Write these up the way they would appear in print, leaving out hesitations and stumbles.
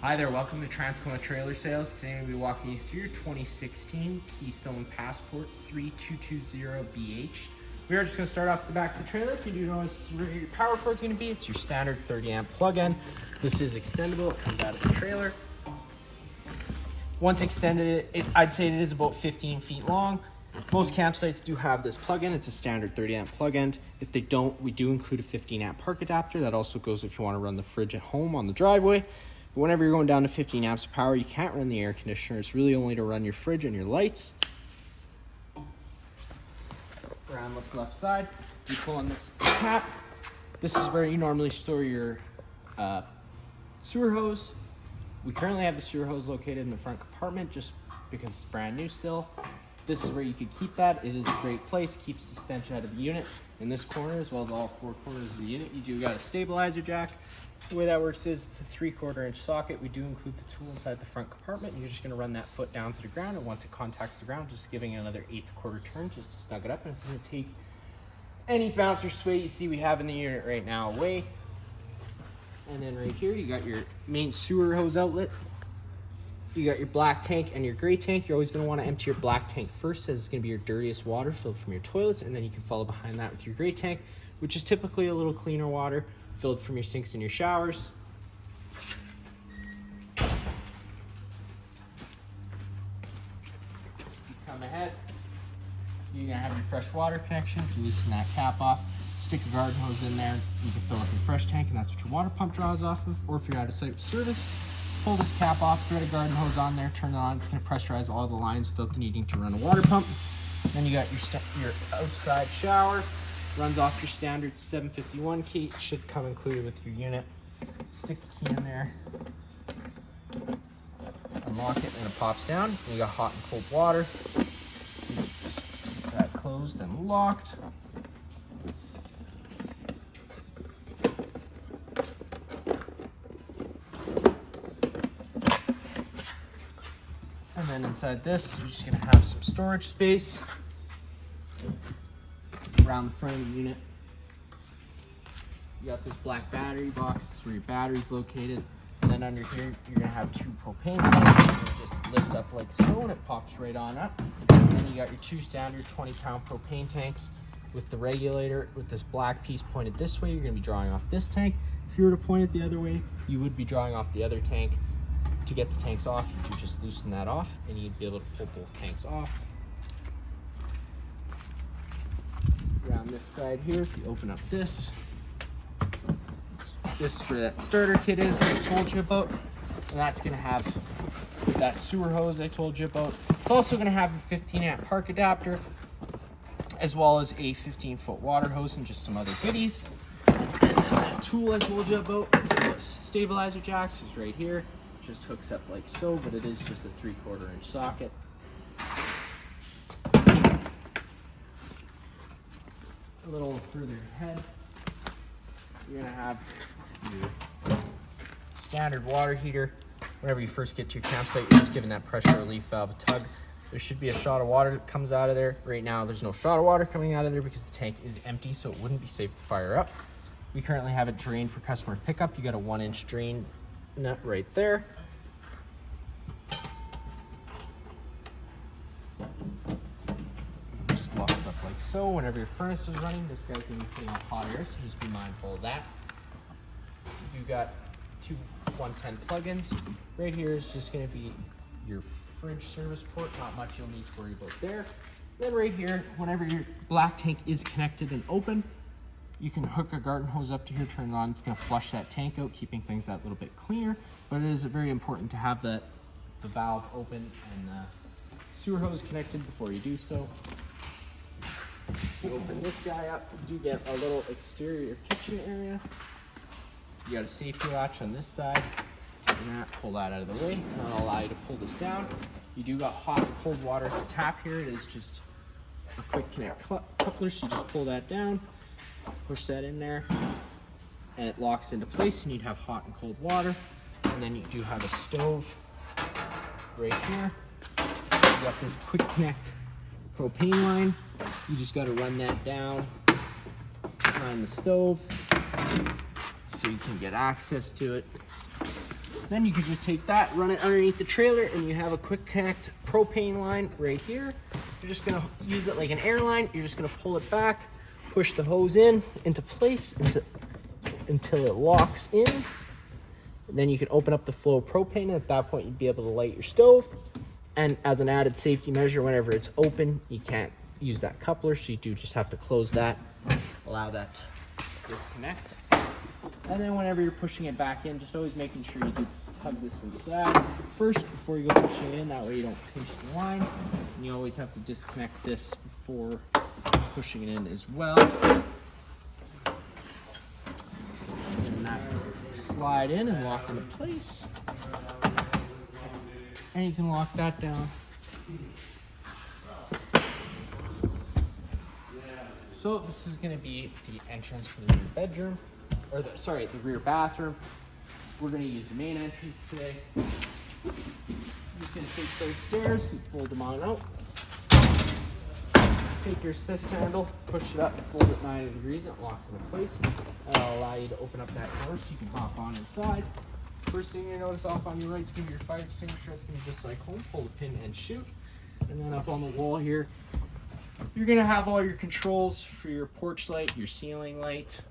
Hi there, welcome to Transcona Trailer Sales. Today I'm going to be walking you through your 2016 Keystone Passport 3220BH. We are just going to start off the back of the trailer. If you do notice where your power cord is going to be, it's your standard 30 amp plug-in. This is extendable, it comes out of the trailer. Once extended, I'd say it is about 15 feet long. Most campsites do have this plug-in. It's a standard 30 amp plug-in. If they don't, we do include a 15 amp park adapter. That also goes if you want to run the fridge at home on the driveway. But whenever you're going down to 15 amps of power, you can't run the air conditioner. It's really only to run your fridge and your lights. Around this left side, you pull on this cap. This is where you normally store your sewer hose. We currently have the sewer hose located in the front compartment just because it's brand new still. This is where you could keep that. It is a great place, keeps the stench out of the unit. In this corner, as well as all four corners of the unit, you do got a stabilizer jack. The way that works is it's a 3/4 inch socket. We do include the tool inside the front compartment. You're just gonna run that foot down to the ground, and once it contacts the ground, just giving it another 1/8 turn just to snug it up, and it's gonna take any bounce or sway you see we have in the unit right now away. And then right here, you got your main sewer hose outlet. You got your black tank and your gray tank. You're always going to want to empty your black tank first, as it's going to be your dirtiest water filled from your toilets, and then you can follow behind that with your gray tank, which is typically a little cleaner water filled from your sinks and your showers. You come ahead, you're going to have your fresh water connection. You loosen that cap off, stick a garden hose in there. You can fill up your fresh tank, and that's what your water pump draws off of. Or if you're at a site with service, pull this cap off, thread a garden hose on there, turn it on. It's going to pressurize all the lines without the needing to run a water pump. Then you got your outside shower, runs off your standard 751 key. It should come included with your unit. Stick the key in there, unlock it, and it pops down. And you got hot and cold water. Just keep that closed and locked. And then inside this, you're just gonna have some storage space around the front of the unit. You got this black battery box. This is where your battery's located. And then under here, you're gonna have 2 propane tanks. You just lift up like so, and it pops right on up. And then you got your 2 standard 20-pound propane tanks with the regulator. With this black piece pointed this way, you're gonna be drawing off this tank. If you were to point it the other way, you would be drawing off the other tank. To get the tanks off, you do just loosen that off, and you'd be able to pull both tanks off. Around this side here, if you open up this is where that starter kit is that I told you about, and that's going to have that sewer hose I told you about. It's also going to have a 15 amp park adapter, as well as a 15-foot water hose and just some other goodies. And then that tool I told you about, this stabilizer jacks, is right here. Just hooks up like so, but it is just a 3/4 inch socket. A little further ahead, you're gonna have your standard water heater. Whenever you first get to your campsite, you're just giving that pressure relief valve a tug. There should be a shot of water that comes out of there. Right now, there's no shot of water coming out of there because the tank is empty, so it wouldn't be safe to fire up. We currently have it drained for customer pickup. You got a 1-inch drain nut right there. Just locks up like so. Whenever your furnace is running, this guy's going to be putting out hot air, so just be mindful of that. You got 2 110 plugins. Right here is just going to be your fridge service port. Not much you'll need to worry about there. Then right here, whenever your black tank is connected and open, you can hook a garden hose up to here, turn it on. It's going to flush that tank out, keeping things that little bit cleaner. But it is very important to have the valve open and the sewer hose connected before you do so. You open this guy up, you do get a little exterior kitchen area. You got a safety latch on this side. And that, pull that out of the way, and that'll allow you to pull this down. You do got hot and cold water at the tap here. It is just a quick connect coupler, so you just pull that down. Push that in there, and it locks into place, and you'd have hot and cold water. And then you do have a stove right here. You got this quick connect propane line. You just got to run that down on the stove so you can get access to it. Then you could just take that, run it underneath the trailer, and you have a quick connect propane line right here. You're just gonna use it like an air line. You're just gonna pull it back, push the hose in into place until it locks in. And then you can open up the flow of propane, and at that point you'd be able to light your stove. And as an added safety measure, whenever it's open, you can't use that coupler, so you do just have to close that, allow that to disconnect. And then whenever you're pushing it back in, just always making sure you do tug this inside first before you go pushing it in. That way you don't pinch the line. And you always have to disconnect this before pushing it in as well. And that slide in and lock into place. And you can lock that down. So this is going to be the entrance for the rear bedroom, or the rear bathroom. We're going to use the main entrance today. You're just going to take those stairs and fold them on out. Take your assist handle, push it up and fold it 90 degrees, and it locks into place. That'll allow you to open up that door so you can hop on inside. First thing you notice off on your right is going to be your fire extinguisher. It's going to be just like home. Pull the pin and shoot. And then up on the wall here, you're going to have all your controls for your porch light, your ceiling light.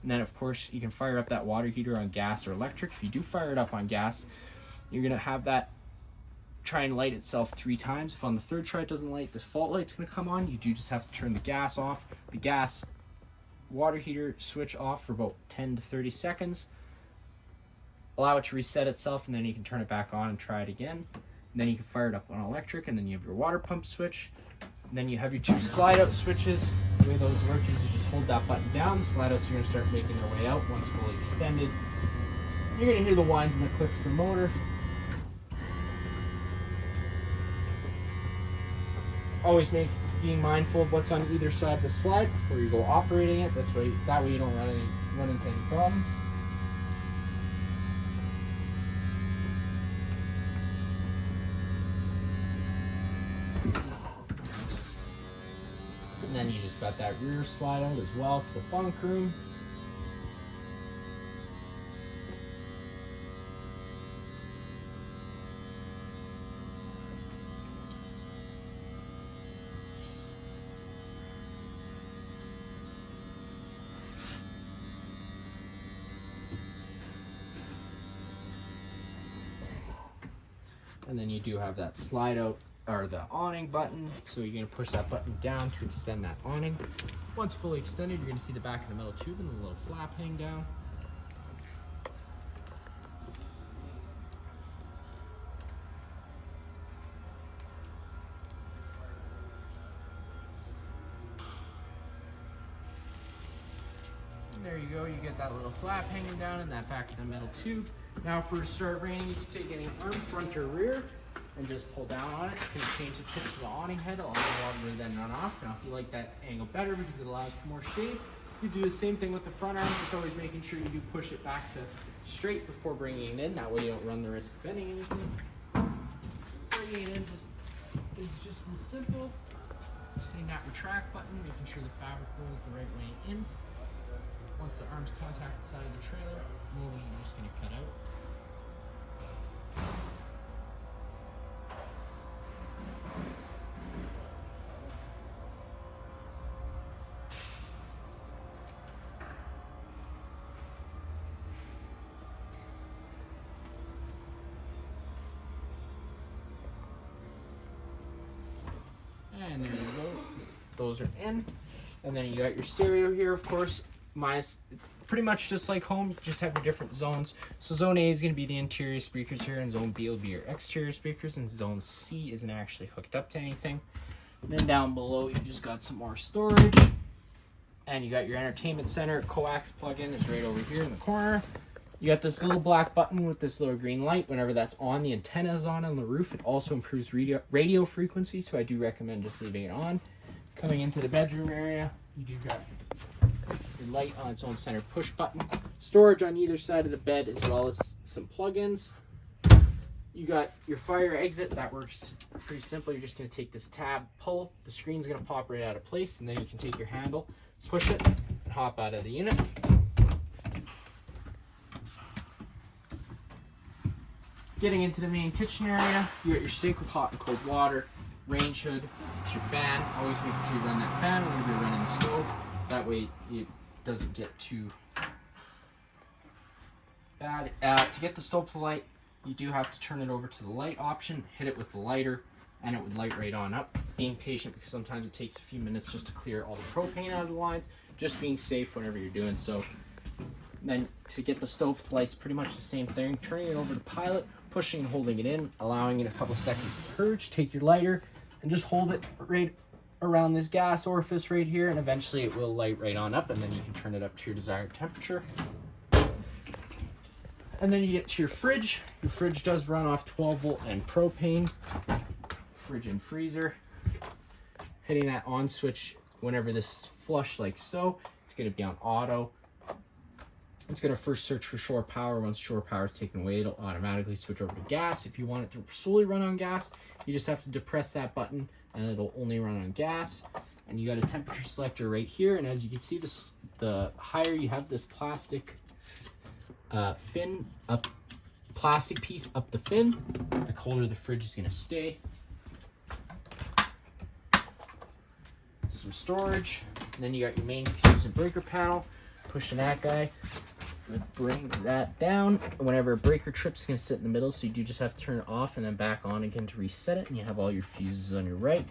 And then, of course, you can fire up that water heater on gas or electric. If you do fire it up on gas, you're going to have that try and light itself 3 times. If on the third try it doesn't light, this fault light's going to come on. You do just have to turn the gas off. The gas water heater switch off for about 10 to 30 seconds. Allow it to reset itself, and then you can turn it back on and try it again. And then you can fire it up on electric, and then you have your water pump switch. And then you have your 2 slide out switches. The way those work is you just hold that button down. The slide outs are going to start making their way out once fully extended. You're going to hear the whines and the clicks of the motor. Always being mindful of what's on either side of the slide before you go operating it. That way you don't run into any problems. And then you just got that rear slide out as well for the bunk room. And then you do have that slide out, or the awning button. So you're going to push that button down to extend that awning. Once fully extended, you're going to see the back of the metal tube and the little flap hang down. And there you go, you get that little flap hanging down in that back of the metal tube. Now for start raining, you can take any arm, front or rear, and just pull down on it. It's going to change the pitch of the awning head. It'll allow water to then run off. Now if you like that angle better because it allows for more shade, you do the same thing with the front arm, just always making sure you do push it back to straight before bringing it in. That way you don't run the risk of bending anything. Bringing it in is just as simple. Just hitting that retract button, making sure the fabric rolls the right way in. Once the arms contact the side of the trailer, motors are just going to cut out. And there you go. Those are in. And then you got your stereo here, of course. Mine's pretty much just like home, you just have your different zones. So zone A is going to be the interior speakers here, and zone B will be your exterior speakers, and zone C isn't actually hooked up to anything. And then down below, you just got some more storage. And you got your entertainment center. Coax plug-in is right over here in the corner. You got this little black button with this little green light. Whenever that's on, the antenna is on the roof. It also improves radio frequency, so I do recommend just leaving it on. Coming into the bedroom area, you do got your light on its own center push button. Storage on either side of the bed, as well as some plugins. You got your fire exit. That works pretty simple. You're just going to take this tab, pull. The screen's going to pop right out of place, and then you can take your handle, push it, and hop out of the unit. Getting into the main kitchen area, you got your sink with hot and cold water, range hood, your fan. Always making sure you run that fan whenever you're running the stove. That way it doesn't get too bad. To get the stove to light, you do have to turn it over to the light option, hit it with the lighter, and it would light right on up. Being patient, because sometimes it takes a few minutes just to clear all the propane out of the lines. Just being safe whenever you're doing so. Then to get the stove to light, it's pretty much the same thing. Turning it over to pilot, pushing and holding it in, allowing it a couple seconds to purge. Take your lighter and just hold it right around this gas orifice right here, and eventually it will light right on up, and then you can turn it up to your desired temperature. And then you get to your fridge. Your fridge does run off 12 volt and propane. Fridge and freezer. Hitting that on switch whenever this is flush like so, it's going to be on auto. It's going to first search for shore power. Once shore power is taken away, it'll automatically switch over to gas. If you want it to solely run on gas, you just have to depress that button and it'll only run on gas. And you got a temperature selector right here. And as you can see, this, the higher you have this plastic fin up, plastic piece up the fin, the colder the fridge is going to stay. Some storage. And then you got your main fuse and breaker panel. Pushing that guy. Bring that down. Whenever a breaker trips, it's going to sit in the middle, so you do just have to turn it off and then back on again to reset it, and you have all your fuses on your right.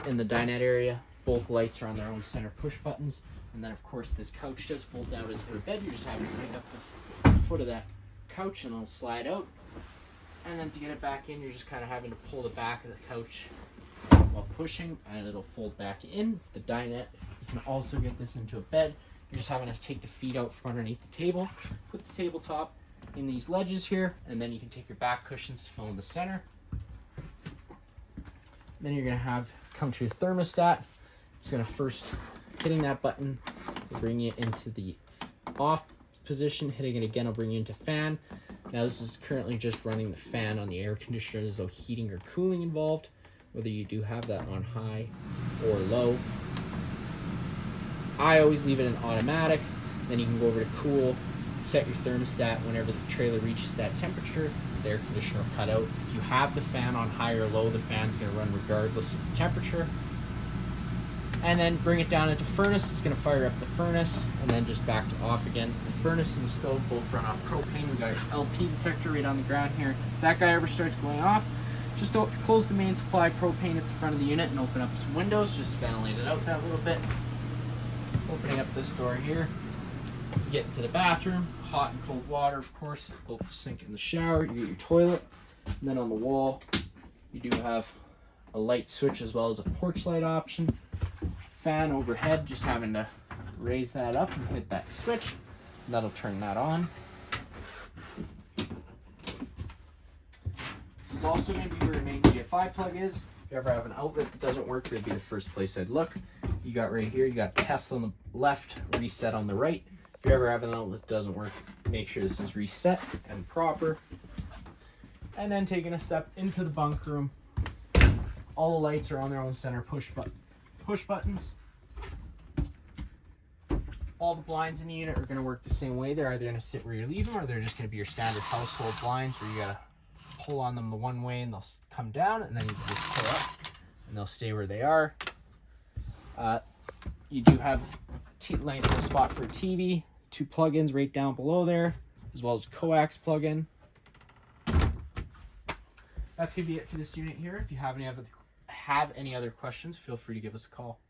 In the dinette area, both lights are on their own center push buttons, and then of course this couch does fold out as for a bed. You're just having to pick up the foot of that couch and it'll slide out, and then to get it back in, you're just kind of having to pull the back of the couch while pushing, and it'll fold back in. The dinette, you can also get this into a bed. You're just having to take the feet out from underneath the table, put the tabletop in these ledges here, and then you can take your back cushions to fill in the center. Then you're going to come to your thermostat. It's going to first, hitting that button will bring you into the off position. Hitting it again will bring you into fan. Now this is currently just running the fan on the air conditioner. There's no heating or cooling involved, whether you do have that on high or low. I always leave it in automatic. Then you can go over to cool, set your thermostat. Whenever the trailer reaches that temperature, the air conditioner will cut out. If you have the fan on high or low, the fan's going to run regardless of the temperature. And then bring it down into furnace. It's going to fire up the furnace and then just back to off again. The furnace and the stove both run off propane. We got your LP detector right on the ground here. If that guy ever starts going off, just close the main supply propane at the front of the unit and open up some windows. Just ventilate it out that little bit. Opening up this door here, you get into the bathroom, hot and cold water, of course, both the sink and the shower. You get your toilet, and then on the wall, you do have a light switch as well as a porch light option. Fan overhead, just having to raise that up and hit that switch. That'll turn that on. This is also going to be where your main GFI plug is. If you ever have an outlet that doesn't work, it'd be the first place I'd look. You got right here, you got test on the left, reset on the right. If you ever have an outlet that doesn't work, make sure this is reset and proper. And then taking a step into the bunk room. All the lights are on their own center push buttons. All the blinds in the unit are going to work the same way. They're either going to sit where you leave them, or they're just going to be your standard household blinds where you got to pull on them the one way and they'll come down, and then you can just pull up and they'll stay where they are. You do have a nice little spot for a TV, 2 plugins right down below there, as well as a coax plug-in. That's going to be it for this unit here. If you have any other questions, feel free to give us a call.